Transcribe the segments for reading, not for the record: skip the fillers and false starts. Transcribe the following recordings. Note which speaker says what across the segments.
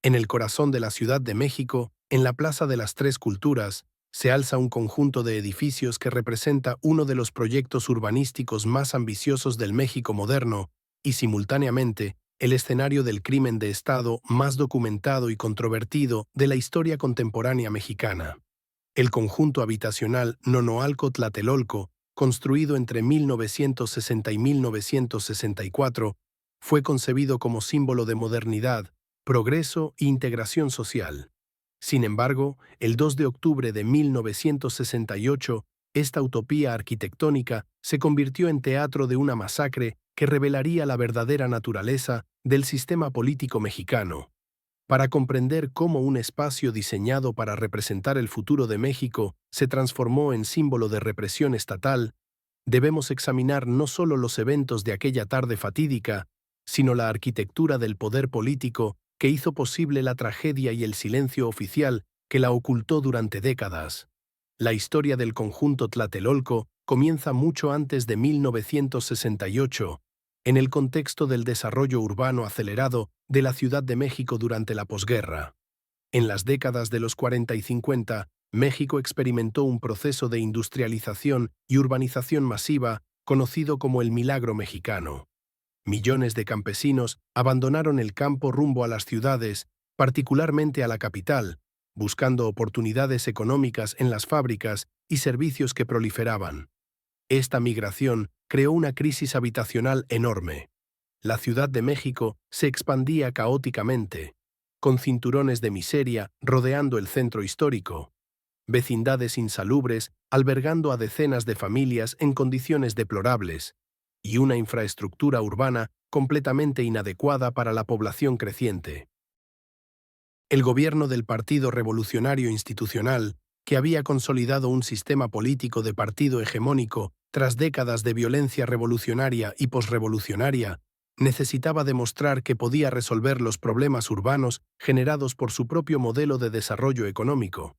Speaker 1: En el corazón de la Ciudad de México, en la Plaza de las Tres Culturas, se alza un conjunto de edificios que representa uno de los proyectos urbanísticos más ambiciosos del México moderno y, simultáneamente, el escenario del crimen de Estado más documentado y controvertido de la historia contemporánea mexicana. El conjunto habitacional Nonoalco Tlatelolco, construido entre 1960 y 1964, fue concebido como símbolo de modernidad, progreso e integración social. Sin embargo, el 2 de octubre de 1968, esta utopía arquitectónica se convirtió en teatro de una masacre que revelaría la verdadera naturaleza del sistema político mexicano. Para comprender cómo un espacio diseñado para representar el futuro de México se transformó en símbolo de represión estatal, debemos examinar no solo los eventos de aquella tarde fatídica, sino la arquitectura del poder político que hizo posible la tragedia y el silencio oficial que la ocultó durante décadas. La historia del conjunto Tlatelolco comienza mucho antes de 1968, en el contexto del desarrollo urbano acelerado de la Ciudad de México durante la posguerra. En las décadas de los 40 y 50, México experimentó un proceso de industrialización y urbanización masiva conocido como el Milagro Mexicano. Millones de campesinos abandonaron el campo rumbo a las ciudades, particularmente a la capital, buscando oportunidades económicas en las fábricas y servicios que proliferaban. Esta migración creó una crisis habitacional enorme. La Ciudad de México se expandía caóticamente, con cinturones de miseria rodeando el centro histórico, vecindades insalubres albergando a decenas de familias en condiciones deplorables, y una infraestructura urbana completamente inadecuada para la población creciente. El gobierno del Partido Revolucionario Institucional, que había consolidado un sistema político de partido hegemónico tras décadas de violencia revolucionaria y posrevolucionaria, necesitaba demostrar que podía resolver los problemas urbanos generados por su propio modelo de desarrollo económico.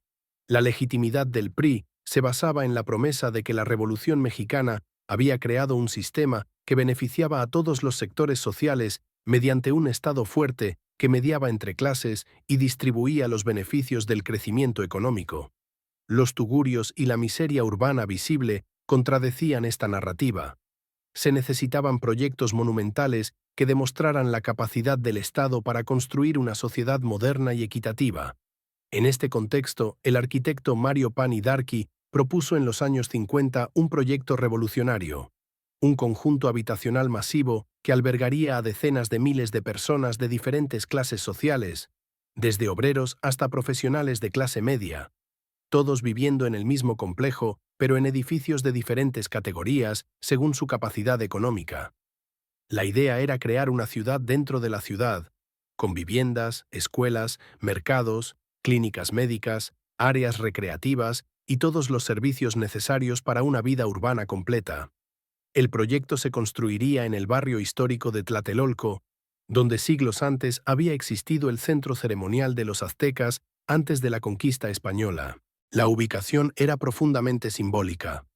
Speaker 1: La legitimidad del PRI se basaba en la promesa de que la Revolución Mexicana había creado un sistema que beneficiaba a todos los sectores sociales mediante un Estado fuerte que mediaba entre clases y distribuía los beneficios del crecimiento económico. Los tugurios y la miseria urbana visible contradecían esta narrativa. Se necesitaban proyectos monumentales que demostraran la capacidad del Estado para construir una sociedad moderna y equitativa. En este contexto, el arquitecto Mario Pani Darky propuso en los años 50 un proyecto revolucionario, un conjunto habitacional masivo que albergaría a decenas de miles de personas de diferentes clases sociales, desde obreros hasta profesionales de clase media, todos viviendo en el mismo complejo, pero en edificios de diferentes categorías según su capacidad económica. La idea era crear una ciudad dentro de la ciudad, con viviendas, escuelas, mercados, clínicas médicas, áreas recreativas y todos los servicios necesarios para una vida urbana completa. El proyecto se construiría en el barrio histórico de Tlatelolco, donde siglos antes había existido el centro ceremonial de los aztecas antes de la conquista española. La ubicación era profundamente simbólica.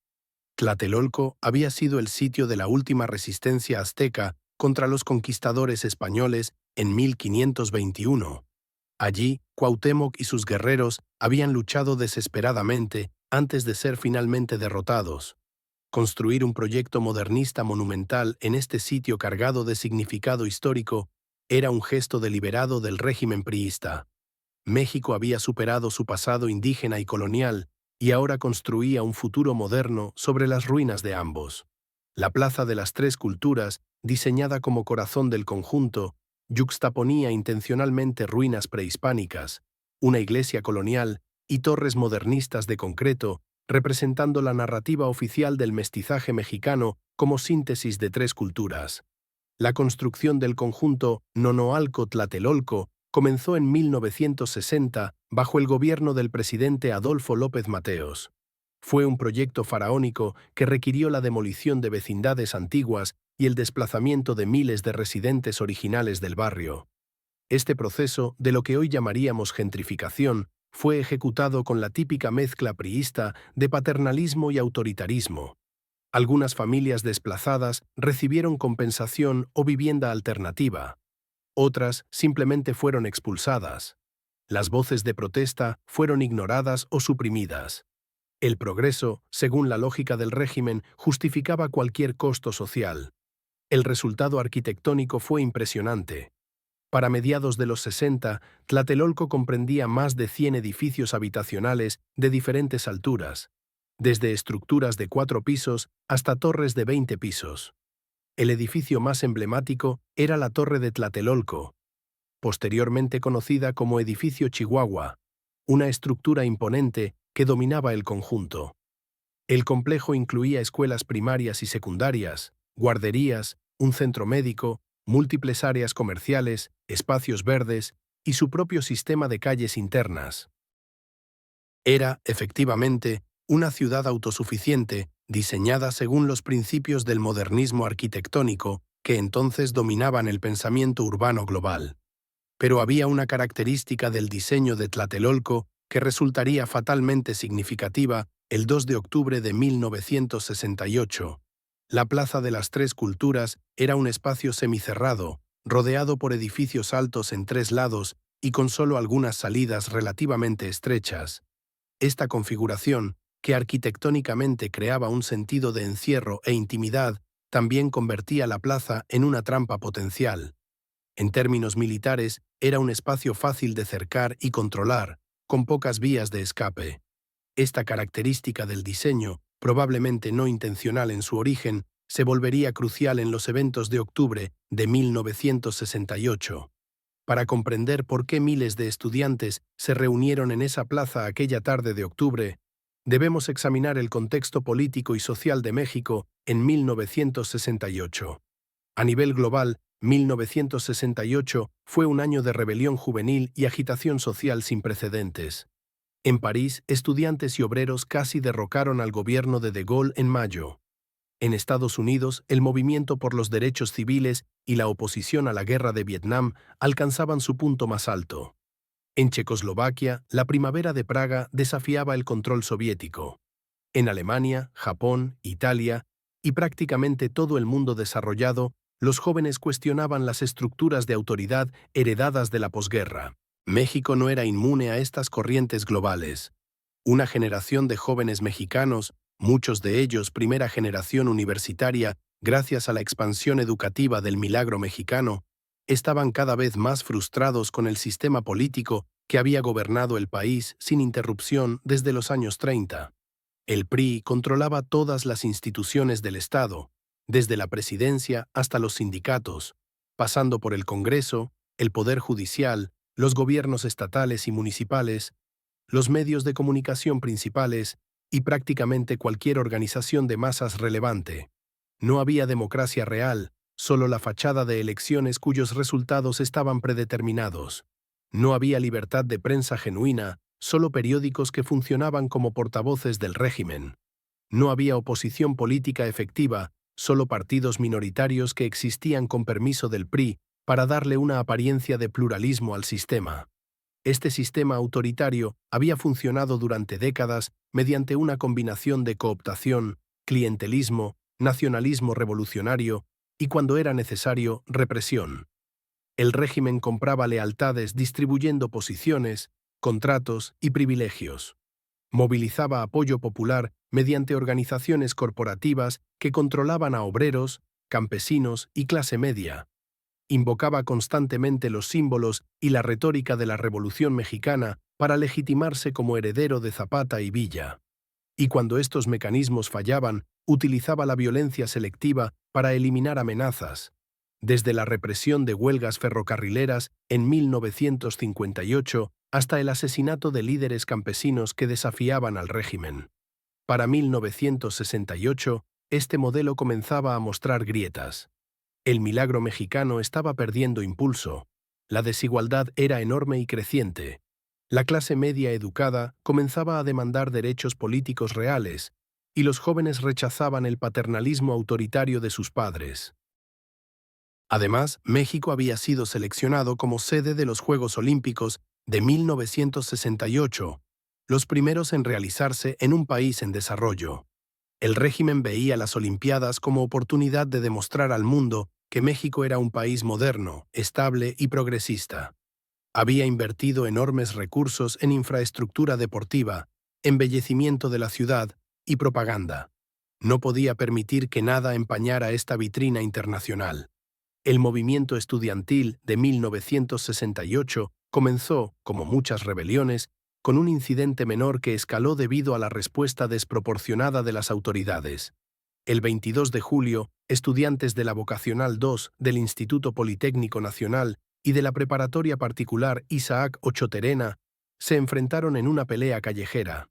Speaker 1: Tlatelolco había sido el sitio de la última resistencia azteca contra los conquistadores españoles en 1521. Allí, Cuauhtémoc y sus guerreros habían luchado desesperadamente antes de ser finalmente derrotados. Construir un proyecto modernista monumental en este sitio cargado de significado histórico era un gesto deliberado del régimen priista. México había superado su pasado indígena y colonial y ahora construía un futuro moderno sobre las ruinas de ambos. La Plaza de las Tres Culturas, diseñada como corazón del conjunto, yuxtaponía intencionalmente ruinas prehispánicas, una iglesia colonial y torres modernistas de concreto, representando la narrativa oficial del mestizaje mexicano como síntesis de tres culturas. La construcción del conjunto Nonoalco Tlatelolco comenzó en 1960 bajo el gobierno del presidente Adolfo López Mateos. Fue un proyecto faraónico que requirió la demolición de vecindades antiguas y el desplazamiento de miles de residentes originales del barrio. Este proceso, de lo que hoy llamaríamos gentrificación, fue ejecutado con la típica mezcla priista de paternalismo y autoritarismo. Algunas familias desplazadas recibieron compensación o vivienda alternativa. Otras simplemente fueron expulsadas. Las voces de protesta fueron ignoradas o suprimidas. El progreso, según la lógica del régimen, justificaba cualquier costo social. El resultado arquitectónico fue impresionante. Para mediados de los 60, Tlatelolco comprendía más de 100 edificios habitacionales de diferentes alturas, desde estructuras de 4 pisos hasta torres de 20 pisos. El edificio más emblemático era la Torre de Tlatelolco, posteriormente conocida como Edificio Chihuahua, una estructura imponente que dominaba el conjunto. El complejo incluía escuelas primarias y secundarias, guarderías, un centro médico, múltiples áreas comerciales, espacios verdes y su propio sistema de calles internas. Era, efectivamente, una ciudad autosuficiente, diseñada según los principios del modernismo arquitectónico que entonces dominaban el pensamiento urbano global. Pero había una característica del diseño de Tlatelolco que resultaría fatalmente significativa el 2 de octubre de 1968. La Plaza de las Tres Culturas era un espacio semicerrado, rodeado por edificios altos en 3 lados y con solo algunas salidas relativamente estrechas. Esta configuración, que arquitectónicamente creaba un sentido de encierro e intimidad, también convertía la plaza en una trampa potencial. En términos militares, era un espacio fácil de cercar y controlar, con pocas vías de escape. Esta característica del diseño, probablemente no intencional en su origen, se volvería crucial en los eventos de octubre de 1968. Para comprender por qué miles de estudiantes se reunieron en esa plaza aquella tarde de octubre, debemos examinar el contexto político y social de México en 1968. A nivel global, 1968 fue un año de rebelión juvenil y agitación social sin precedentes. En París, estudiantes y obreros casi derrocaron al gobierno de De Gaulle en mayo. En Estados Unidos, el movimiento por los derechos civiles y la oposición a la guerra de Vietnam alcanzaban su punto más alto. En Checoslovaquia, la primavera de Praga desafiaba el control soviético. En Alemania, Japón, Italia y prácticamente todo el mundo desarrollado, los jóvenes cuestionaban las estructuras de autoridad heredadas de la posguerra. México no era inmune a estas corrientes globales. Una generación de jóvenes mexicanos, muchos de ellos primera generación universitaria gracias a la expansión educativa del milagro mexicano, estaban cada vez más frustrados con el sistema político que había gobernado el país sin interrupción desde los años 30. El PRI controlaba todas las instituciones del Estado, desde la presidencia hasta los sindicatos, pasando por el Congreso, el Poder Judicial, los gobiernos estatales y municipales, los medios de comunicación principales y prácticamente cualquier organización de masas relevante. No había democracia real, solo la fachada de elecciones cuyos resultados estaban predeterminados. No había libertad de prensa genuina, solo periódicos que funcionaban como portavoces del régimen. No había oposición política efectiva, solo partidos minoritarios que existían con permiso del PRI para darle una apariencia de pluralismo al sistema. Este sistema autoritario había funcionado durante décadas mediante una combinación de cooptación, clientelismo, nacionalismo revolucionario y, cuando era necesario, represión. El régimen compraba lealtades distribuyendo posiciones, contratos y privilegios. Movilizaba apoyo popular mediante organizaciones corporativas que controlaban a obreros, campesinos y clase media. Invocaba constantemente los símbolos y la retórica de la Revolución Mexicana para legitimarse como heredero de Zapata y Villa. Y cuando estos mecanismos fallaban, utilizaba la violencia selectiva para eliminar amenazas, desde la represión de huelgas ferrocarrileras en 1958 hasta el asesinato de líderes campesinos que desafiaban al régimen. Para 1968, este modelo comenzaba a mostrar grietas. El milagro mexicano estaba perdiendo impulso. La desigualdad era enorme y creciente. La clase media educada comenzaba a demandar derechos políticos reales, y los jóvenes rechazaban el paternalismo autoritario de sus padres. Además, México había sido seleccionado como sede de los Juegos Olímpicos de 1968, los primeros en realizarse en un país en desarrollo. El régimen veía las Olimpiadas como oportunidad de demostrar al mundo que México era un país moderno, estable y progresista. Había invertido enormes recursos en infraestructura deportiva, embellecimiento de la ciudad y propaganda. No podía permitir que nada empañara esta vitrina internacional. El movimiento estudiantil de 1968 comenzó, como muchas rebeliones, con un incidente menor que escaló debido a la respuesta desproporcionada de las autoridades. El 22 de julio, estudiantes de la Vocacional 2 del Instituto Politécnico Nacional y de la Preparatoria Particular Isaac Ochoa Terena se enfrentaron en una pelea callejera.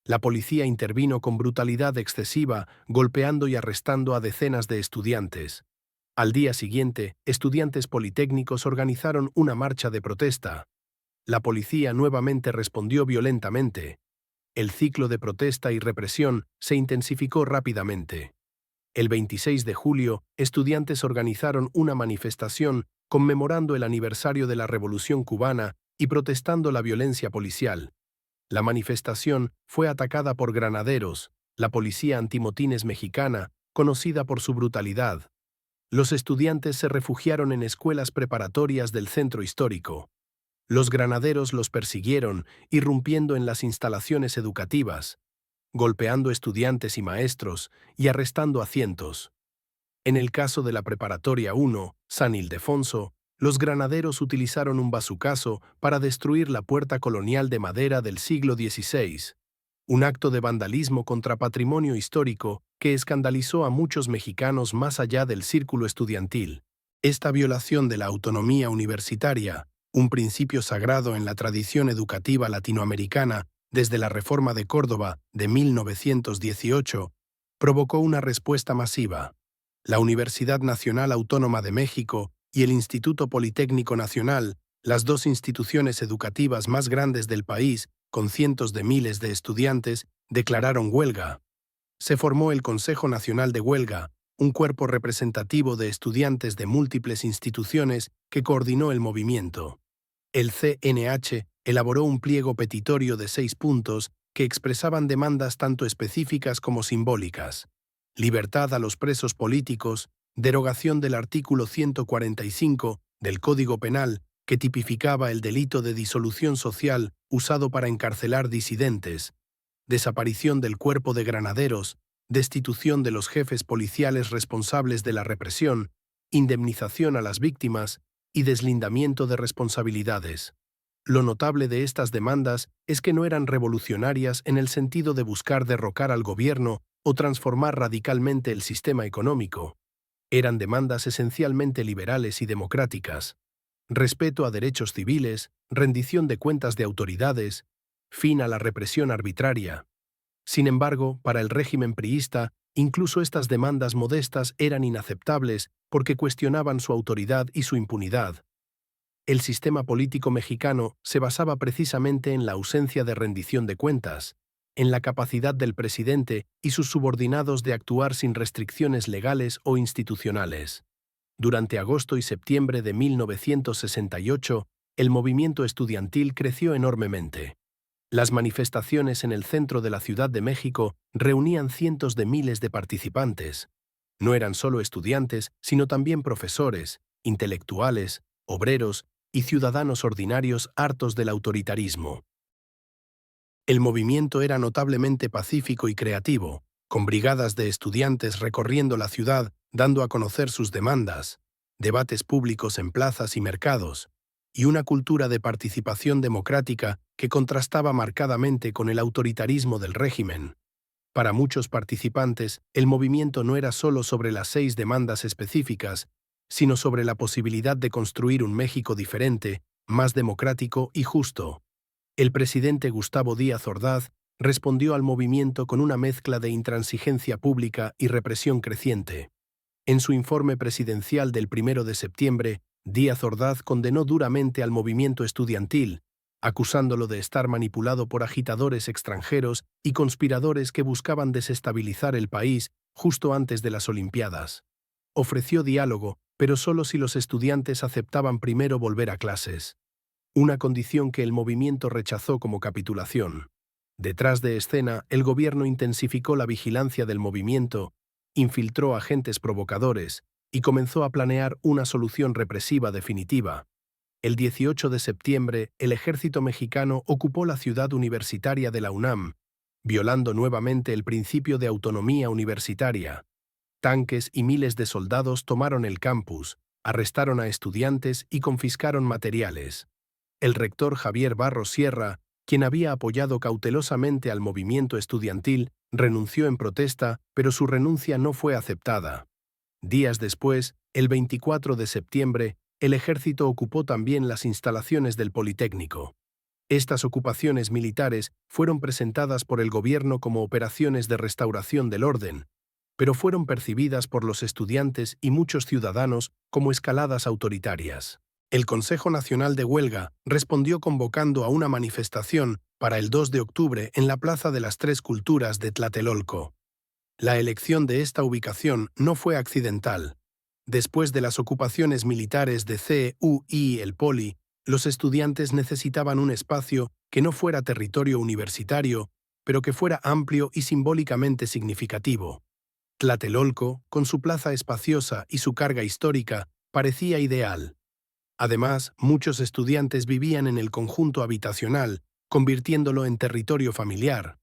Speaker 1: La policía intervino con brutalidad excesiva, golpeando y arrestando a decenas de estudiantes. Al día siguiente, estudiantes politécnicos organizaron una marcha de protesta. La policía nuevamente respondió violentamente. El ciclo de protesta y represión se intensificó rápidamente. El 26 de julio, estudiantes organizaron una manifestación conmemorando el aniversario de la Revolución Cubana y protestando la violencia policial. La manifestación fue atacada por granaderos, la policía antimotines mexicana, conocida por su brutalidad. Los estudiantes se refugiaron en escuelas preparatorias del centro histórico. Los granaderos los persiguieron, irrumpiendo en las instalaciones educativas, golpeando estudiantes y maestros y arrestando a cientos. En el caso de la Preparatoria 1, San Ildefonso, los granaderos utilizaron un bazucazo para destruir la puerta colonial de madera del siglo XVI, un acto de vandalismo contra patrimonio histórico que escandalizó a muchos mexicanos más allá del círculo estudiantil. Esta violación de la autonomía universitaria, un principio sagrado en la tradición educativa latinoamericana desde la Reforma de Córdoba de 1918, provocó una respuesta masiva. La Universidad Nacional Autónoma de México y el Instituto Politécnico Nacional, las dos instituciones educativas más grandes del país, con cientos de miles de estudiantes, declararon huelga. Se formó el Consejo Nacional de Huelga, un cuerpo representativo de estudiantes de múltiples instituciones que coordinó el movimiento. El CNH elaboró un pliego petitorio de 6 puntos que expresaban demandas tanto específicas como simbólicas: libertad a los presos políticos, derogación del artículo 145 del Código Penal, que tipificaba el delito de disolución social usado para encarcelar disidentes, desaparición del cuerpo de granaderos, destitución de los jefes policiales responsables de la represión, indemnización a las víctimas y deslindamiento de responsabilidades. Lo notable de estas demandas es que no eran revolucionarias en el sentido de buscar derrocar al gobierno o transformar radicalmente el sistema económico. Eran demandas esencialmente liberales y democráticas: respeto a derechos civiles, rendición de cuentas de autoridades, fin a la represión arbitraria. Sin embargo, para el régimen priista, incluso estas demandas modestas eran inaceptables porque cuestionaban su autoridad y su impunidad. El sistema político mexicano se basaba precisamente en la ausencia de rendición de cuentas, en la capacidad del presidente y sus subordinados de actuar sin restricciones legales o institucionales. Durante agosto y septiembre de 1968, el movimiento estudiantil creció enormemente. Las manifestaciones en el centro de la Ciudad de México reunían cientos de miles de participantes. No eran solo estudiantes, sino también profesores, intelectuales, obreros y ciudadanos ordinarios hartos del autoritarismo. El movimiento era notablemente pacífico y creativo, con brigadas de estudiantes recorriendo la ciudad dando a conocer sus demandas, debates públicos en plazas y mercados, y una cultura de participación democrática que contrastaba marcadamente con el autoritarismo del régimen. Para muchos participantes, el movimiento no era solo sobre las 6 demandas específicas, sino sobre la posibilidad de construir un México diferente, más democrático y justo. El presidente Gustavo Díaz Ordaz respondió al movimiento con una mezcla de intransigencia pública y represión creciente. En su informe presidencial del 1 de septiembre, Díaz Ordaz condenó duramente al movimiento estudiantil, acusándolo de estar manipulado por agitadores extranjeros y conspiradores que buscaban desestabilizar el país justo antes de las Olimpiadas. Ofreció diálogo, pero solo si los estudiantes aceptaban primero volver a clases, una condición que el movimiento rechazó como capitulación. Detrás de escena, el gobierno intensificó la vigilancia del movimiento, infiltró agentes provocadores y comenzó a planear una solución represiva definitiva. El 18 de septiembre, el ejército mexicano ocupó la ciudad universitaria de la UNAM, violando nuevamente el principio de autonomía universitaria. Tanques y miles de soldados tomaron el campus, arrestaron a estudiantes y confiscaron materiales. El rector Javier Barros Sierra, quien había apoyado cautelosamente al movimiento estudiantil, renunció en protesta, pero su renuncia no fue aceptada. Días después, el 24 de septiembre, el ejército ocupó también las instalaciones del Politécnico. Estas ocupaciones militares fueron presentadas por el gobierno como operaciones de restauración del orden, pero fueron percibidas por los estudiantes y muchos ciudadanos como escaladas autoritarias. El Consejo Nacional de Huelga respondió convocando a una manifestación para el 2 de octubre en la Plaza de las Tres Culturas de Tlatelolco. La elección de esta ubicación no fue accidental. Después de las ocupaciones militares de CEU y el Poli, los estudiantes necesitaban un espacio que no fuera territorio universitario, pero que fuera amplio y simbólicamente significativo. Tlatelolco, con su plaza espaciosa y su carga histórica, parecía ideal. Además, muchos estudiantes vivían en el conjunto habitacional, convirtiéndolo en territorio familiar.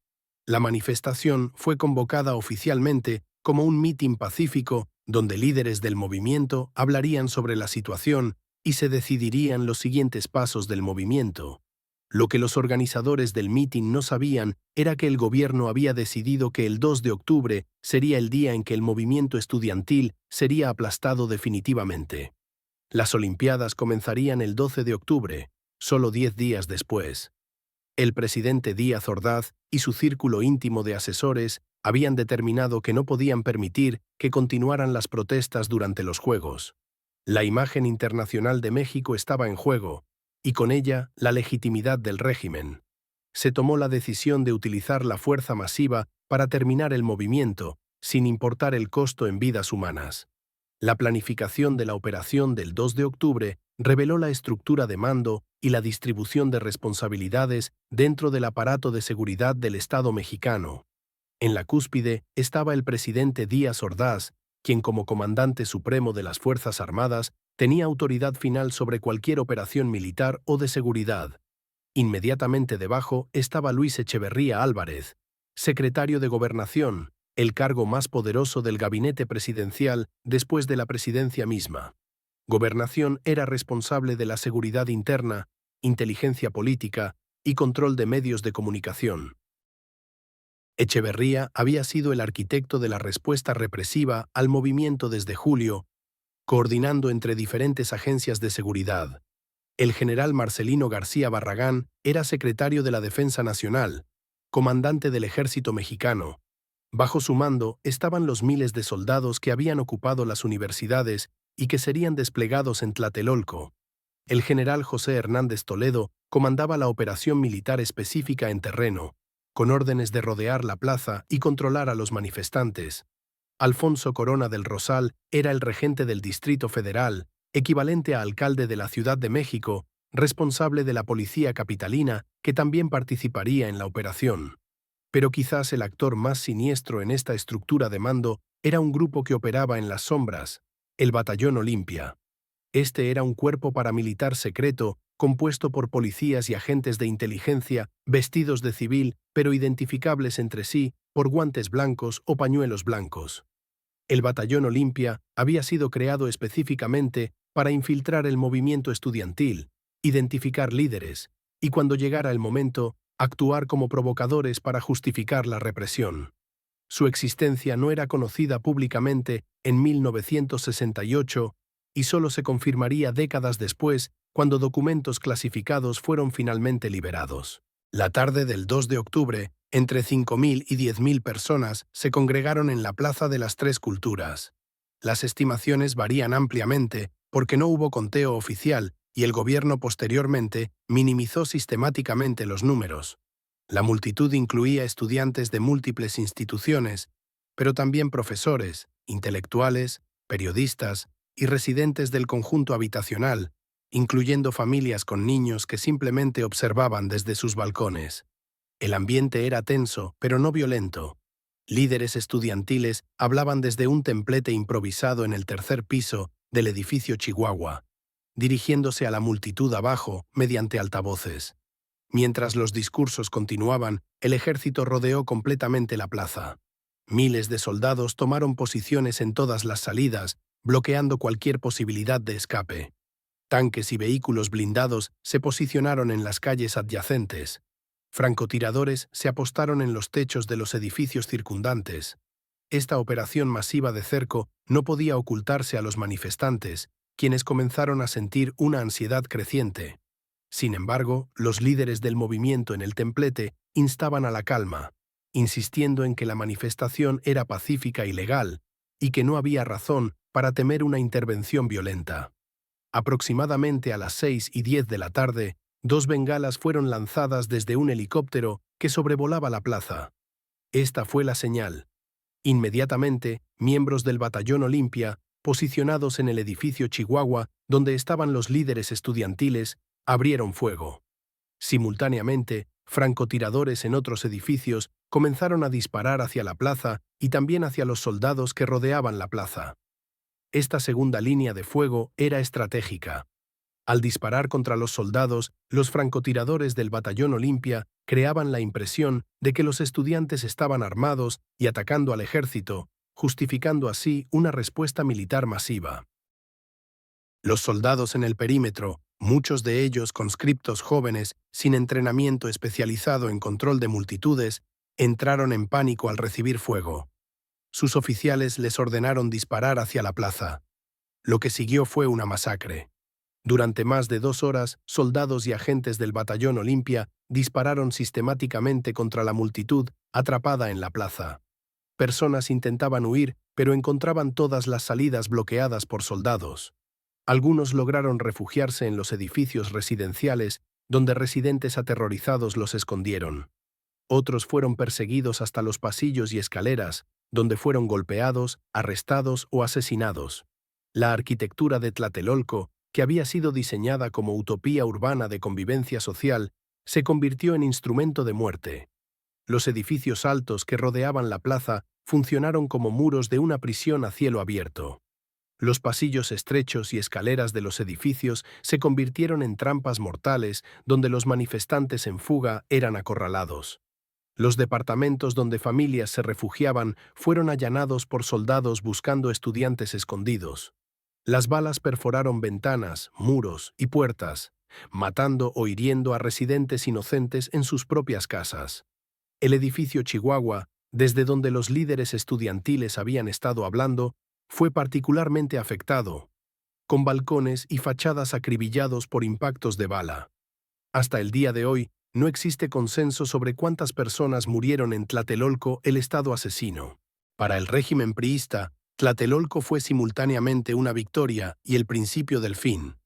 Speaker 1: La manifestación fue convocada oficialmente como un mitin pacífico donde líderes del movimiento hablarían sobre la situación y se decidirían los siguientes pasos del movimiento. Lo que los organizadores del mitin no sabían era que el gobierno había decidido que el 2 de octubre sería el día en que el movimiento estudiantil sería aplastado definitivamente. Las Olimpiadas comenzarían el 12 de octubre, solo 10 días después. El presidente Díaz Ordaz y su círculo íntimo de asesores habían determinado que no podían permitir que continuaran las protestas durante los Juegos. La imagen internacional de México estaba en juego, y con ella la legitimidad del régimen. Se tomó la decisión de utilizar la fuerza masiva para terminar el movimiento, sin importar el costo en vidas humanas. La planificación de la operación del 2 de octubre reveló la estructura de mando y la distribución de responsabilidades dentro del aparato de seguridad del Estado mexicano. En la cúspide estaba el presidente Díaz Ordaz, quien como comandante supremo de las Fuerzas Armadas tenía autoridad final sobre cualquier operación militar o de seguridad. Inmediatamente debajo estaba Luis Echeverría Álvarez, secretario de Gobernación, el cargo más poderoso del gabinete presidencial después de la presidencia misma. Gobernación era responsable de la seguridad interna, inteligencia política y control de medios de comunicación. Echeverría había sido el arquitecto de la respuesta represiva al movimiento desde julio, coordinando entre diferentes agencias de seguridad. El general Marcelino García Barragán era secretario de la Defensa Nacional, comandante del ejército mexicano. Bajo su mando estaban los miles de soldados que habían ocupado las universidades y que serían desplegados en Tlatelolco. El general José Hernández Toledo comandaba la operación militar específica en terreno, con órdenes de rodear la plaza y controlar a los manifestantes. Alfonso Corona del Rosal era el regente del Distrito Federal, equivalente a alcalde de la Ciudad de México, responsable de la policía capitalina, que también participaría en la operación. Pero quizás el actor más siniestro en esta estructura de mando era un grupo que operaba en las sombras, el Batallón Olimpia. Este era un cuerpo paramilitar secreto compuesto por policías y agentes de inteligencia vestidos de civil pero identificables entre sí por guantes blancos o pañuelos blancos. El Batallón Olimpia había sido creado específicamente para infiltrar el movimiento estudiantil, identificar líderes y, cuando llegara el momento, actuar como provocadores para justificar la represión. Su existencia no era conocida públicamente en 1968 y solo se confirmaría décadas después cuando documentos clasificados fueron finalmente liberados. La tarde del 2 de octubre, entre 5.000 y 10.000 personas se congregaron en la Plaza de las Tres Culturas. Las estimaciones varían ampliamente porque no hubo conteo oficial y el gobierno posteriormente minimizó sistemáticamente los números. La multitud incluía estudiantes de múltiples instituciones, pero también profesores, intelectuales, periodistas y residentes del conjunto habitacional, incluyendo familias con niños que simplemente observaban desde sus balcones. El ambiente era tenso, pero no violento. Líderes estudiantiles hablaban desde un templete improvisado en el tercer piso del edificio Chihuahua, dirigiéndose a la multitud abajo mediante altavoces. Mientras los discursos continuaban, el ejército rodeó completamente la plaza. Miles de soldados tomaron posiciones en todas las salidas, bloqueando cualquier posibilidad de escape. Tanques y vehículos blindados se posicionaron en las calles adyacentes. Francotiradores se apostaron en los techos de los edificios circundantes. Esta operación masiva de cerco no podía ocultarse a los manifestantes, quienes comenzaron a sentir una ansiedad creciente. Sin embargo, los líderes del movimiento en el templete instaban a la calma, insistiendo en que la manifestación era pacífica y legal, y que no había razón para temer una intervención violenta. Aproximadamente a las 6:10 de la tarde, 2 bengalas fueron lanzadas desde un helicóptero que sobrevolaba la plaza. Esta fue la señal. Inmediatamente, miembros del Batallón Olimpia, posicionados en el edificio Chihuahua, donde estaban los líderes estudiantiles, abrieron fuego. Simultáneamente, francotiradores en otros edificios comenzaron a disparar hacia la plaza y también hacia los soldados que rodeaban la plaza. Esta segunda línea de fuego era estratégica. Al disparar contra los soldados, los francotiradores del Batallón Olimpia creaban la impresión de que los estudiantes estaban armados y atacando al ejército, justificando así una respuesta militar masiva. Los soldados en el perímetro, muchos de ellos conscriptos jóvenes sin entrenamiento especializado en control de multitudes, entraron en pánico al recibir fuego. Sus oficiales les ordenaron disparar hacia la plaza. Lo que siguió fue una masacre. Durante más de 2 horas, soldados y agentes del Batallón Olimpia dispararon sistemáticamente contra la multitud atrapada en la plaza. Personas intentaban huir, pero encontraban todas las salidas bloqueadas por soldados. Algunos lograron refugiarse en los edificios residenciales, donde residentes aterrorizados los escondieron. Otros fueron perseguidos hasta los pasillos y escaleras, donde fueron golpeados, arrestados o asesinados. La arquitectura de Tlatelolco, que había sido diseñada como utopía urbana de convivencia social, se convirtió en instrumento de muerte. Los edificios altos que rodeaban la plaza funcionaron como muros de una prisión a cielo abierto. Los pasillos estrechos y escaleras de los edificios se convirtieron en trampas mortales donde los manifestantes en fuga eran acorralados. Los departamentos donde familias se refugiaban fueron allanados por soldados buscando estudiantes escondidos. Las balas perforaron ventanas, muros y puertas, matando o hiriendo a residentes inocentes en sus propias casas. El edificio Chihuahua, desde donde los líderes estudiantiles habían estado hablando, fue particularmente afectado, con balcones y fachadas acribillados por impactos de bala. Hasta el día de hoy, no existe consenso sobre cuántas personas murieron en Tlatelolco, el estado asesino. Para el régimen priista, Tlatelolco fue simultáneamente una victoria y el principio del fin.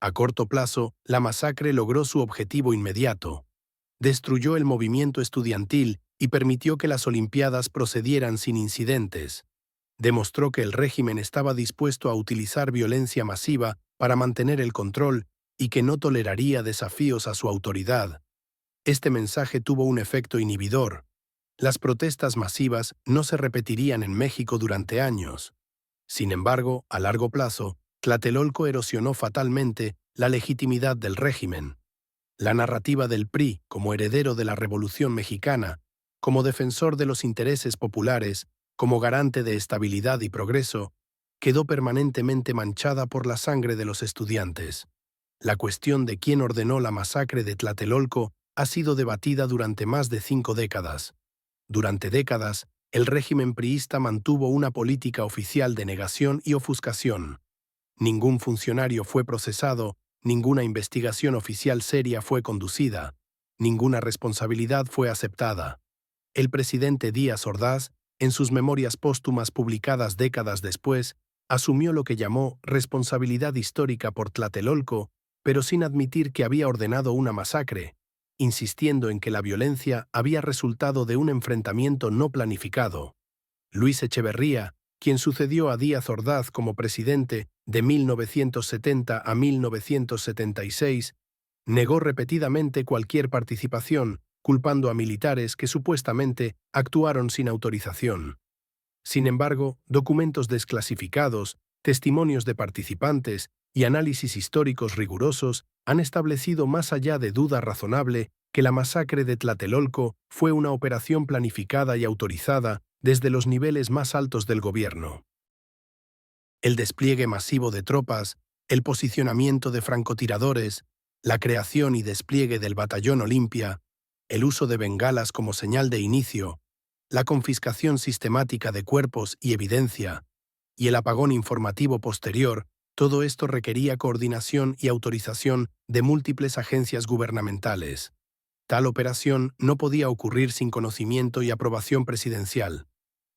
Speaker 1: A corto plazo, la masacre logró su objetivo inmediato. Destruyó el movimiento estudiantil y permitió que las Olimpiadas procedieran sin incidentes. Demostró que el régimen estaba dispuesto a utilizar violencia masiva para mantener el control y que no toleraría desafíos a su autoridad. Este mensaje tuvo un efecto inhibidor. Las protestas masivas no se repetirían en México durante años. Sin embargo, a largo plazo, Tlatelolco erosionó fatalmente la legitimidad del régimen. La narrativa del PRI como heredero de la Revolución Mexicana, como defensor de los intereses populares, como garante de estabilidad y progreso, quedó permanentemente manchada por la sangre de los estudiantes. La cuestión de quién ordenó la masacre de Tlatelolco ha sido debatida durante más de 5 décadas. Durante décadas, el régimen priista mantuvo una política oficial de negación y ofuscación. Ningún funcionario fue procesado, ninguna investigación oficial seria fue conducida, ninguna responsabilidad fue aceptada. El presidente Díaz Ordaz, en sus memorias póstumas publicadas décadas después, asumió lo que llamó responsabilidad histórica por Tlatelolco, pero sin admitir que había ordenado una masacre, insistiendo en que la violencia había resultado de un enfrentamiento no planificado. Luis Echeverría, quien sucedió a Díaz Ordaz como presidente de 1970 a 1976, negó repetidamente cualquier participación, culpando a militares que supuestamente actuaron sin autorización. Sin embargo, documentos desclasificados, testimonios de participantes y análisis históricos rigurosos han establecido más allá de duda razonable que la masacre de Tlatelolco fue una operación planificada y autorizada desde los niveles más altos del gobierno. El despliegue masivo de tropas, el posicionamiento de francotiradores, la creación y despliegue del Batallón Olimpia, el uso de bengalas como señal de inicio, la confiscación sistemática de cuerpos y evidencia, y el apagón informativo posterior, todo esto requería coordinación y autorización de múltiples agencias gubernamentales. Tal operación no podía ocurrir sin conocimiento y aprobación presidencial.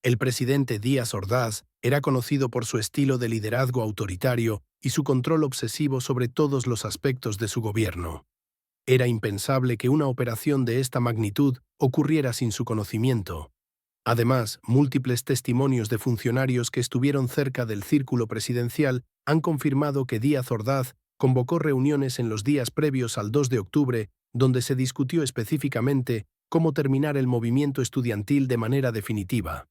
Speaker 1: El presidente Díaz Ordaz era conocido por su estilo de liderazgo autoritario y su control obsesivo sobre todos los aspectos de su gobierno. Era impensable que una operación de esta magnitud ocurriera sin su conocimiento. Además, múltiples testimonios de funcionarios que estuvieron cerca del círculo presidencial han confirmado que Díaz Ordaz convocó reuniones en los días previos al 2 de octubre, donde se discutió específicamente cómo terminar el movimiento estudiantil de manera definitiva.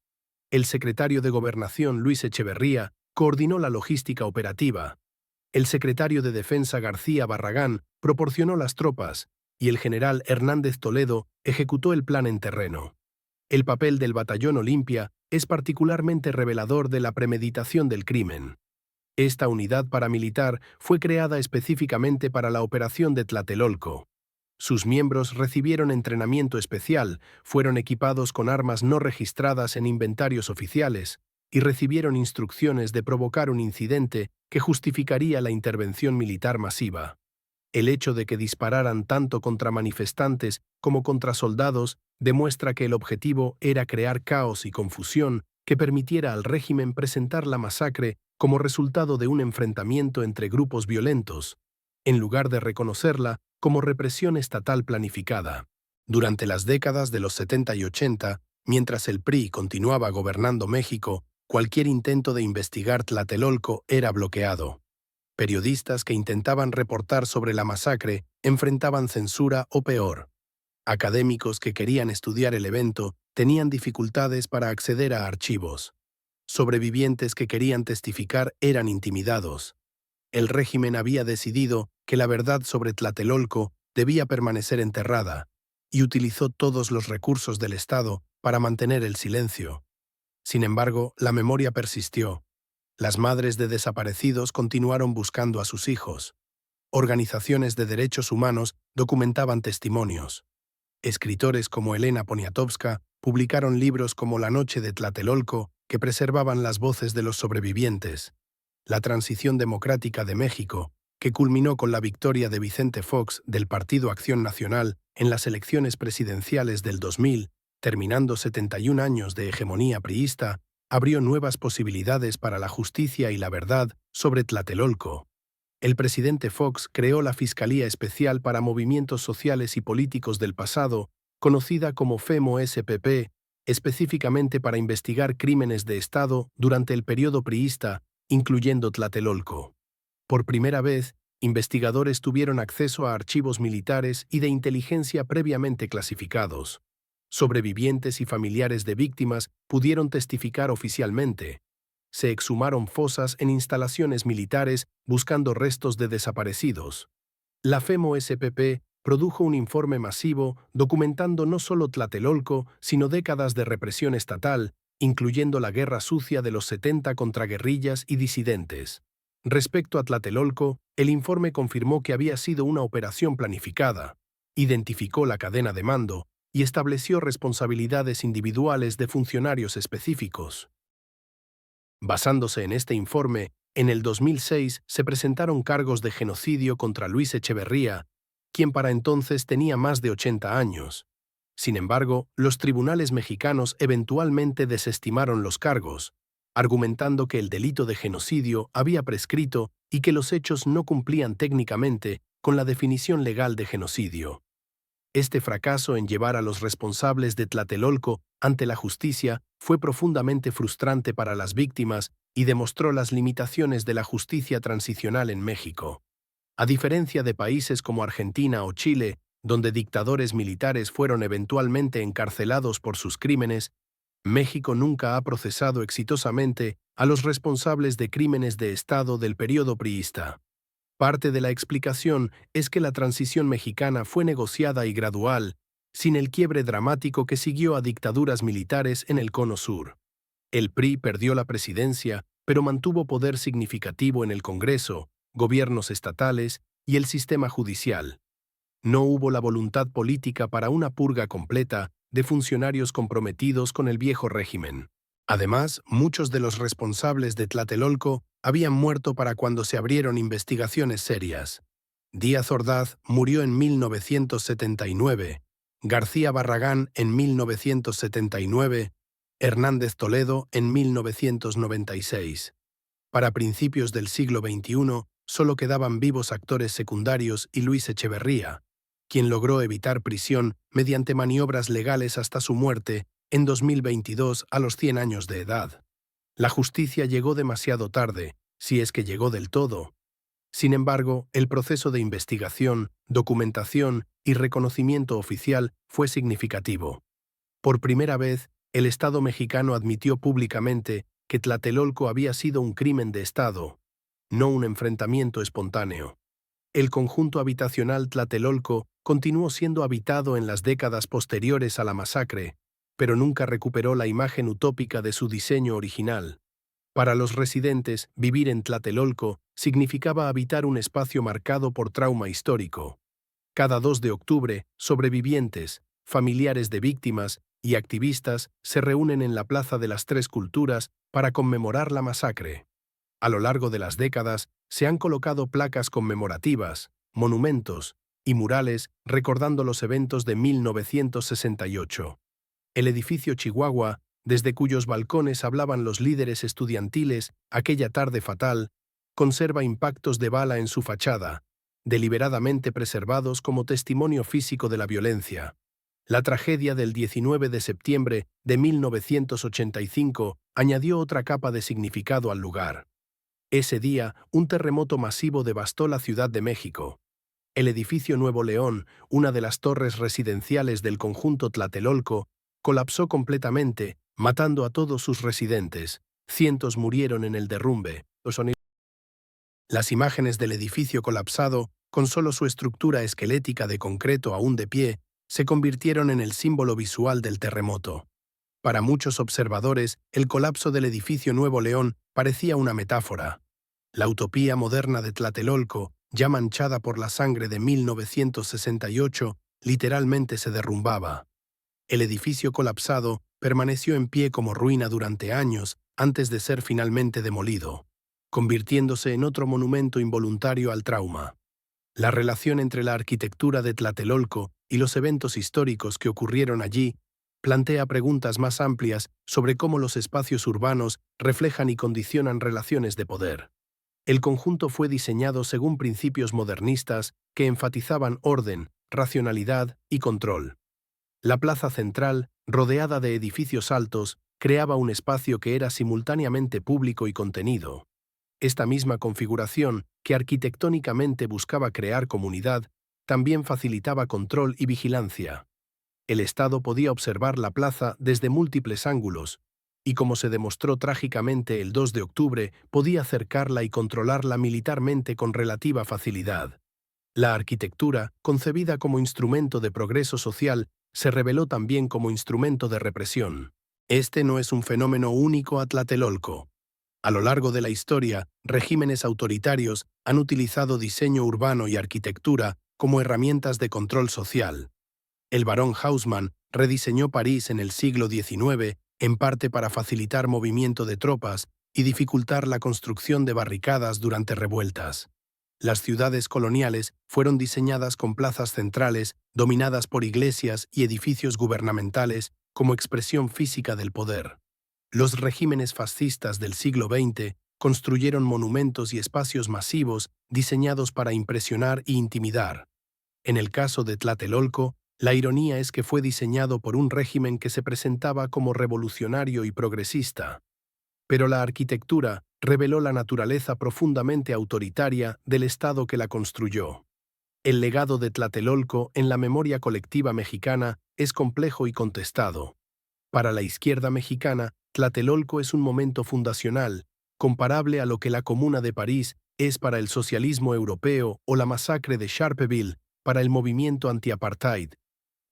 Speaker 1: El secretario de Gobernación, Luis Echeverría, coordinó la logística operativa. El secretario de Defensa, García Barragán, proporcionó las tropas, y el general Hernández Toledo ejecutó el plan en terreno. El papel del Batallón Olimpia es particularmente revelador de la premeditación del crimen. Esta unidad paramilitar fue creada específicamente para la operación de Tlatelolco. Sus miembros recibieron entrenamiento especial, fueron equipados con armas no registradas en inventarios oficiales y recibieron instrucciones de provocar un incidente que justificaría la intervención militar masiva. El hecho de que dispararan tanto contra manifestantes como contra soldados demuestra que el objetivo era crear caos y confusión que permitiera al régimen presentar la masacre como resultado de un enfrentamiento entre grupos violentos, en lugar de reconocerla como represión estatal planificada. Durante las décadas de los 70 y 80, mientras el PRI continuaba gobernando México, cualquier intento de investigar Tlatelolco era bloqueado. Periodistas que intentaban reportar sobre la masacre enfrentaban censura o peor. Académicos que querían estudiar el evento tenían dificultades para acceder a archivos. Sobrevivientes que querían testificar eran intimidados. El régimen había decidido que la verdad sobre Tlatelolco debía permanecer enterrada y utilizó todos los recursos del Estado para mantener el silencio. Sin embargo, la memoria persistió. Las madres de desaparecidos continuaron buscando a sus hijos. Organizaciones de derechos humanos documentaban testimonios. Escritores como Elena Poniatowska publicaron libros como La noche de Tlatelolco que preservaban las voces de los sobrevivientes. La transición democrática de México, que culminó con la victoria de Vicente Fox del Partido Acción Nacional en las elecciones presidenciales del 2000, terminando 71 años de hegemonía priista, abrió nuevas posibilidades para la justicia y la verdad sobre Tlatelolco. El presidente Fox creó la Fiscalía Especial para Movimientos Sociales y Políticos del Pasado, conocida como FEMO-SPP, específicamente para investigar crímenes de Estado durante el periodo priista, incluyendo Tlatelolco. Por primera vez, investigadores tuvieron acceso a archivos militares y de inteligencia previamente clasificados. Sobrevivientes y familiares de víctimas pudieron testificar oficialmente. Se exhumaron fosas en instalaciones militares buscando restos de desaparecidos. La FEMO-SPP produjo un informe masivo documentando no solo Tlatelolco, sino décadas de represión estatal, incluyendo la guerra sucia de los 70 contra guerrillas y disidentes. Respecto a Tlatelolco, el informe confirmó que había sido una operación planificada, identificó la cadena de mando y estableció responsabilidades individuales de funcionarios específicos. Basándose en este informe, en el 2006 se presentaron cargos de genocidio contra Luis Echeverría, quien para entonces tenía más de 80 años. Sin embargo, los tribunales mexicanos eventualmente desestimaron los cargos, argumentando que el delito de genocidio había prescrito y que los hechos no cumplían técnicamente con la definición legal de genocidio. Este fracaso en llevar a los responsables de Tlatelolco ante la justicia fue profundamente frustrante para las víctimas y demostró las limitaciones de la justicia transicional en México. A diferencia de países como Argentina o Chile, donde dictadores militares fueron eventualmente encarcelados por sus crímenes, México nunca ha procesado exitosamente a los responsables de crímenes de Estado del período priista. Parte de la explicación es que la transición mexicana fue negociada y gradual, sin el quiebre dramático que siguió a dictaduras militares en el Cono Sur. El PRI perdió la presidencia, pero mantuvo poder significativo en el Congreso, gobiernos estatales y el sistema judicial. No hubo la voluntad política para una purga completa de funcionarios comprometidos con el viejo régimen. Además, muchos de los responsables de Tlatelolco habían muerto para cuando se abrieron investigaciones serias. Díaz Ordaz murió en 1979, García Barragán en 1979, Hernández Toledo en 1996. Para principios del siglo XXI, solo quedaban vivos actores secundarios y Luis Echeverría, quien logró evitar prisión mediante maniobras legales hasta su muerte en 2022 a los 100 años de edad. La justicia llegó demasiado tarde, si es que llegó del todo. Sin embargo, el proceso de investigación, documentación y reconocimiento oficial fue significativo. Por primera vez, el Estado mexicano admitió públicamente que Tlatelolco había sido un crimen de Estado, no un enfrentamiento espontáneo. El conjunto habitacional Tlatelolco continuó siendo habitado en las décadas posteriores a la masacre, pero nunca recuperó la imagen utópica de su diseño original. Para los residentes, vivir en Tlatelolco significaba habitar un espacio marcado por trauma histórico. Cada 2 de octubre, sobrevivientes, familiares de víctimas y activistas se reúnen en la Plaza de las Tres Culturas para conmemorar la masacre. A lo largo de las décadas, se han colocado placas conmemorativas, monumentos y murales recordando los eventos de 1968. El edificio Chihuahua, desde cuyos balcones hablaban los líderes estudiantiles aquella tarde fatal, conserva impactos de bala en su fachada, deliberadamente preservados como testimonio físico de la violencia. La tragedia del 19 de septiembre de 1985 añadió otra capa de significado al lugar. Ese día, un terremoto masivo devastó la Ciudad de México. El edificio Nuevo León, una de las torres residenciales del conjunto Tlatelolco, colapsó completamente, matando a todos sus residentes. Cientos murieron en el derrumbe. Las imágenes del edificio colapsado, con solo su estructura esquelética de concreto aún de pie, se convirtieron en el símbolo visual del terremoto. Para muchos observadores, el colapso del edificio Nuevo León parecía una metáfora. La utopía moderna de Tlatelolco, ya manchada por la sangre de 1968, literalmente se derrumbaba. El edificio colapsado permaneció en pie como ruina durante años antes de ser finalmente demolido, convirtiéndose en otro monumento involuntario al trauma. La relación entre la arquitectura de Tlatelolco y los eventos históricos que ocurrieron allí plantea preguntas más amplias sobre cómo los espacios urbanos reflejan y condicionan relaciones de poder. El conjunto fue diseñado según principios modernistas que enfatizaban orden, racionalidad y control. La plaza central, rodeada de edificios altos, creaba un espacio que era simultáneamente público y contenido. Esta misma configuración, que arquitectónicamente buscaba crear comunidad, también facilitaba control y vigilancia. El Estado podía observar la plaza desde múltiples ángulos, y como se demostró trágicamente el 2 de octubre, podía cercarla y controlarla militarmente con relativa facilidad. La arquitectura, concebida como instrumento de progreso social, se reveló también como instrumento de represión. Este no es un fenómeno único a Tlatelolco. A lo largo de la historia, regímenes autoritarios han utilizado diseño urbano y arquitectura como herramientas de control social. El barón Haussmann rediseñó París en el siglo XIX, en parte para facilitar movimiento de tropas y dificultar la construcción de barricadas durante revueltas. Las ciudades coloniales fueron diseñadas con plazas centrales dominadas por iglesias y edificios gubernamentales como expresión física del poder. Los regímenes fascistas del siglo XX construyeron monumentos y espacios masivos diseñados para impresionar e intimidar. En el caso de Tlatelolco, la ironía es que fue diseñado por un régimen que se presentaba como revolucionario y progresista. Pero la arquitectura reveló la naturaleza profundamente autoritaria del Estado que la construyó. El legado de Tlatelolco en la memoria colectiva mexicana es complejo y contestado. Para la izquierda mexicana, Tlatelolco es un momento fundacional, comparable a lo que la Comuna de París es para el socialismo europeo o la masacre de Sharpeville para el movimiento anti-apartheid.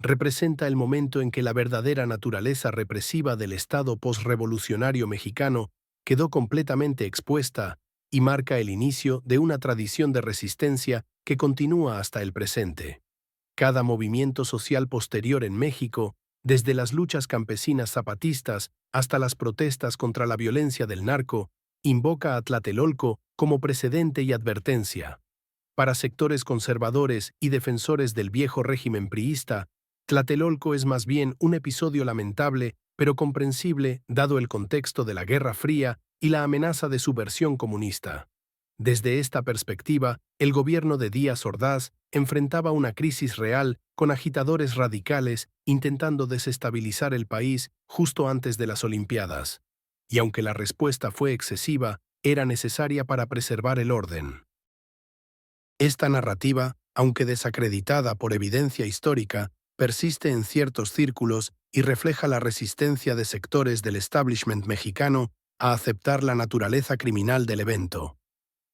Speaker 1: Representa el momento en que la verdadera naturaleza represiva del Estado posrevolucionario mexicano quedó completamente expuesta y marca el inicio de una tradición de resistencia que continúa hasta el presente. Cada movimiento social posterior en México, desde las luchas campesinas zapatistas hasta las protestas contra la violencia del narco, invoca a Tlatelolco como precedente y advertencia. Para sectores conservadores y defensores del viejo régimen priista, Tlatelolco es más bien un episodio lamentable, pero comprensible dado el contexto de la Guerra Fría y la amenaza de subversión comunista. Desde esta perspectiva, el gobierno de Díaz Ordaz enfrentaba una crisis real con agitadores radicales intentando desestabilizar el país justo antes de las Olimpiadas. Y aunque la respuesta fue excesiva, era necesaria para preservar el orden. Esta narrativa, aunque desacreditada por evidencia histórica, persiste en ciertos círculos y refleja la resistencia de sectores del establishment mexicano a aceptar la naturaleza criminal del evento.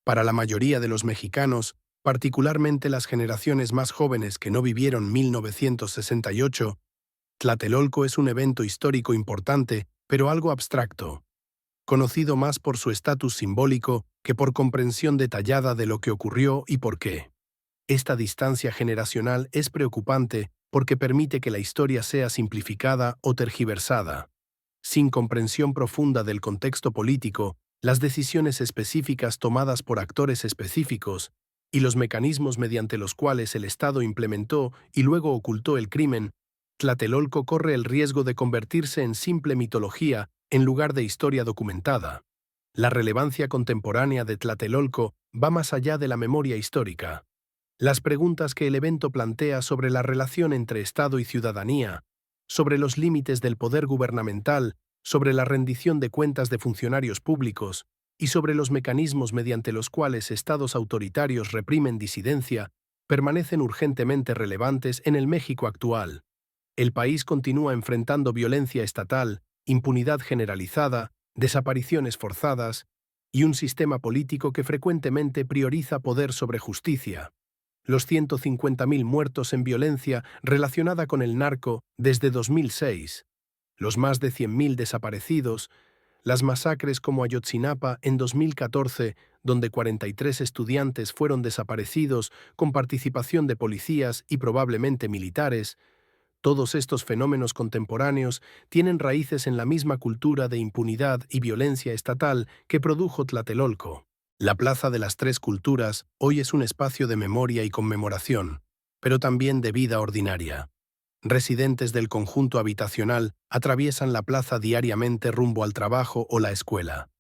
Speaker 1: Para la mayoría de los mexicanos, particularmente las generaciones más jóvenes que no vivieron 1968, Tlatelolco es un evento histórico importante, pero algo abstracto, conocido más por su estatus simbólico que por comprensión detallada de lo que ocurrió y por qué. Esta distancia generacional es preocupante porque permite que la historia sea simplificada o tergiversada. Sin comprensión profunda del contexto político, las decisiones específicas tomadas por actores específicos y los mecanismos mediante los cuales el Estado implementó y luego ocultó el crimen, Tlatelolco corre el riesgo de convertirse en simple mitología en lugar de historia documentada. La relevancia contemporánea de Tlatelolco va más allá de la memoria histórica. Las preguntas que el evento plantea sobre la relación entre Estado y ciudadanía, sobre los límites del poder gubernamental, sobre la rendición de cuentas de funcionarios públicos y sobre los mecanismos mediante los cuales estados autoritarios reprimen disidencia, permanecen urgentemente relevantes en el México actual. El país continúa enfrentando violencia estatal, impunidad generalizada, desapariciones forzadas y un sistema político que frecuentemente prioriza poder sobre justicia. Los 150.000 muertos en violencia relacionada con el narco desde 2006, los más de 100.000 desaparecidos, las masacres como Ayotzinapa en 2014, donde 43 estudiantes fueron desaparecidos con participación de policías y probablemente militares. Todos estos fenómenos contemporáneos tienen raíces en la misma cultura de impunidad y violencia estatal que produjo Tlatelolco. La Plaza de las Tres Culturas hoy es un espacio de memoria y conmemoración, pero también de vida ordinaria. Residentes del conjunto habitacional atraviesan la plaza diariamente rumbo al trabajo o la escuela.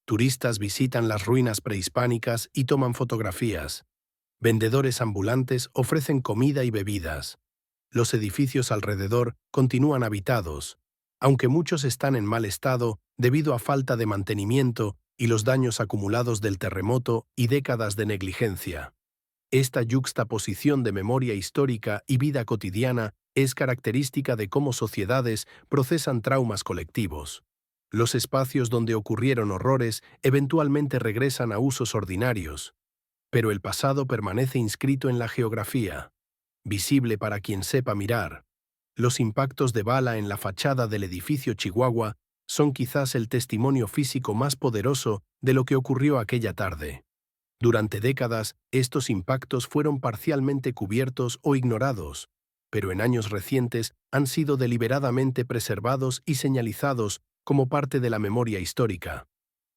Speaker 1: Turistas visitan las ruinas prehispánicas y toman fotografías. Vendedores ambulantes ofrecen comida y bebidas. Los edificios alrededor continúan habitados, aunque muchos están en mal estado debido a falta de mantenimiento y los daños acumulados del terremoto y décadas de negligencia. Esta yuxtaposición de memoria histórica y vida cotidiana es característica de cómo sociedades procesan traumas colectivos. Los espacios donde ocurrieron horrores eventualmente regresan a usos ordinarios, pero el pasado permanece inscrito en la geografía, visible para quien sepa mirar. Los impactos de bala en la fachada del edificio Chihuahua son quizás el testimonio físico más poderoso de lo que ocurrió aquella tarde. Durante décadas, estos impactos fueron parcialmente cubiertos o ignorados, pero en años recientes han sido deliberadamente preservados y señalizados como parte de la memoria histórica.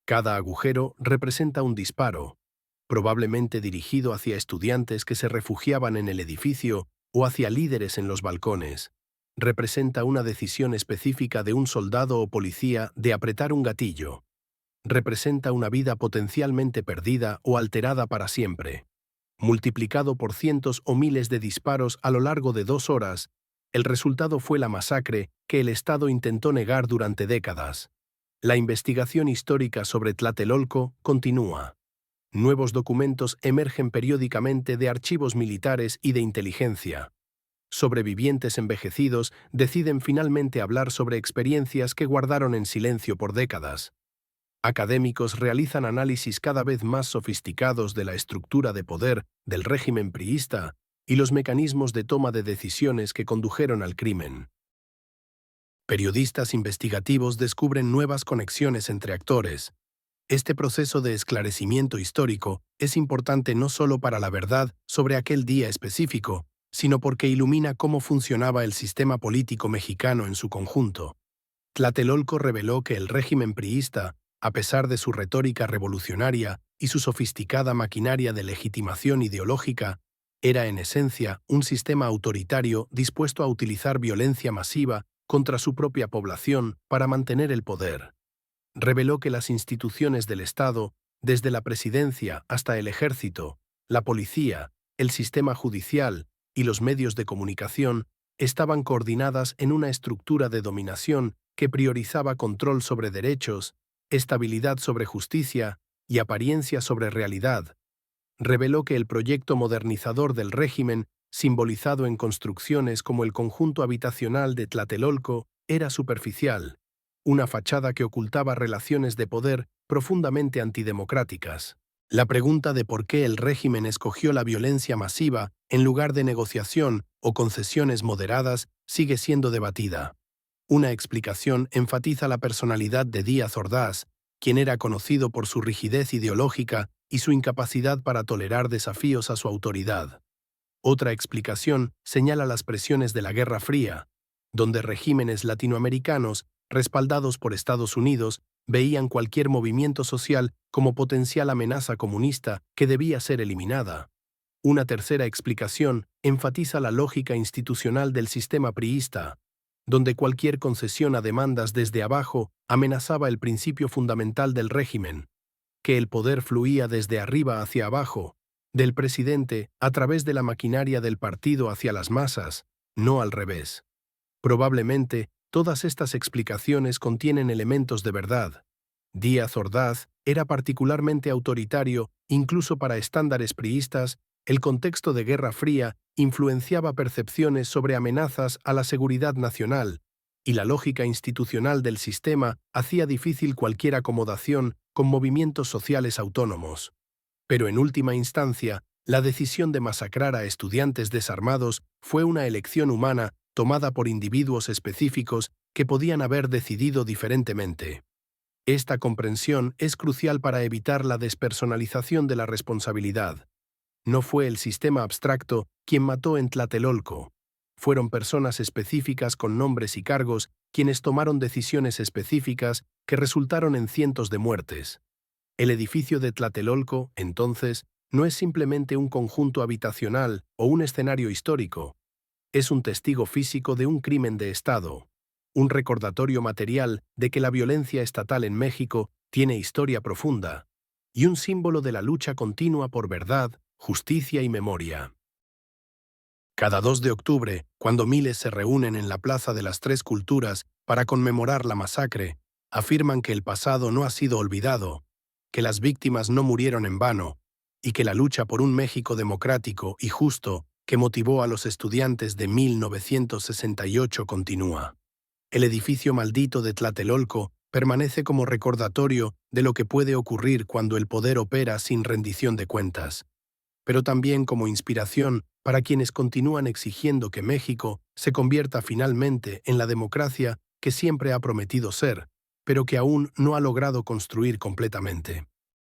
Speaker 1: Cada agujero representa un disparo, probablemente dirigido hacia estudiantes que se refugiaban en el edificio o hacia líderes en los balcones. Representa una decisión específica de un soldado o policía de apretar un gatillo. Representa una vida potencialmente perdida o alterada para siempre. Multiplicado por cientos o miles de disparos a lo largo de 2 horas, el resultado fue la masacre que el Estado intentó negar durante décadas. La investigación histórica sobre Tlatelolco continúa. Nuevos documentos emergen periódicamente de archivos militares y de inteligencia. Sobrevivientes envejecidos deciden finalmente hablar sobre experiencias que guardaron en silencio por décadas. Académicos realizan análisis cada vez más sofisticados de la estructura de poder del régimen priista y los mecanismos de toma de decisiones que condujeron al crimen. Periodistas investigativos descubren nuevas conexiones entre actores. Este proceso de esclarecimiento histórico es importante no solo para la verdad sobre aquel día específico, sino porque ilumina cómo funcionaba el sistema político mexicano en su conjunto. Tlatelolco reveló que el régimen priista, a pesar de su retórica revolucionaria y su sofisticada maquinaria de legitimación ideológica, era en esencia un sistema autoritario dispuesto a utilizar violencia masiva contra su propia población para mantener el poder. Reveló que las instituciones del Estado, desde la presidencia hasta el ejército, la policía, el sistema judicial y los medios de comunicación, estaban coordinadas en una estructura de dominación que priorizaba control sobre derechos, estabilidad sobre justicia y apariencia sobre realidad. Reveló que el proyecto modernizador del régimen, simbolizado en construcciones como el conjunto habitacional de Tlatelolco, era superficial, una fachada que ocultaba relaciones de poder profundamente antidemocráticas. La pregunta de por qué el régimen escogió la violencia masiva en lugar de negociación o concesiones moderadas sigue siendo debatida. Una explicación enfatiza la personalidad de Díaz Ordaz, quien era conocido por su rigidez ideológica y su incapacidad para tolerar desafíos a su autoridad. Otra explicación señala las presiones de la Guerra Fría, donde regímenes latinoamericanos, respaldados por Estados Unidos, veían cualquier movimiento social como potencial amenaza comunista que debía ser eliminada. Una tercera explicación enfatiza la lógica institucional del sistema priista, donde cualquier concesión a demandas desde abajo amenazaba el principio fundamental del régimen, que el poder fluía desde arriba hacia abajo, del presidente a través de la maquinaria del partido hacia las masas, no al revés. Probablemente, todas estas explicaciones contienen elementos de verdad. Díaz Ordaz era particularmente autoritario, incluso para estándares priistas. El contexto de Guerra Fría influenciaba percepciones sobre amenazas a la seguridad nacional, y la lógica institucional del sistema hacía difícil cualquier acomodación con movimientos sociales autónomos. Pero en última instancia, la decisión de masacrar a estudiantes desarmados fue una elección humana tomada por individuos específicos que podían haber decidido diferentemente. Esta comprensión es crucial para evitar la despersonalización de la responsabilidad. No fue el sistema abstracto quien mató en Tlatelolco. Fueron personas específicas con nombres y cargos quienes tomaron decisiones específicas que resultaron en cientos de muertes. El edificio de Tlatelolco, entonces, no es simplemente un conjunto habitacional o un escenario histórico. Es un testigo físico de un crimen de Estado, un recordatorio material de que la violencia estatal en México tiene historia profunda, y un símbolo de la lucha continua por verdad, justicia y memoria. Cada 2 de octubre, cuando miles se reúnen en la Plaza de las Tres Culturas para conmemorar la masacre, afirman que el pasado no ha sido olvidado, que las víctimas no murieron en vano, y que la lucha por un México democrático y justo que motivó a los estudiantes de 1968 continúa. El edificio maldito de Tlatelolco permanece como recordatorio de lo que puede ocurrir cuando el poder opera sin rendición de cuentas, pero también como inspiración para quienes continúan exigiendo que México se convierta finalmente en la democracia que siempre ha prometido ser, pero que aún no ha logrado construir completamente.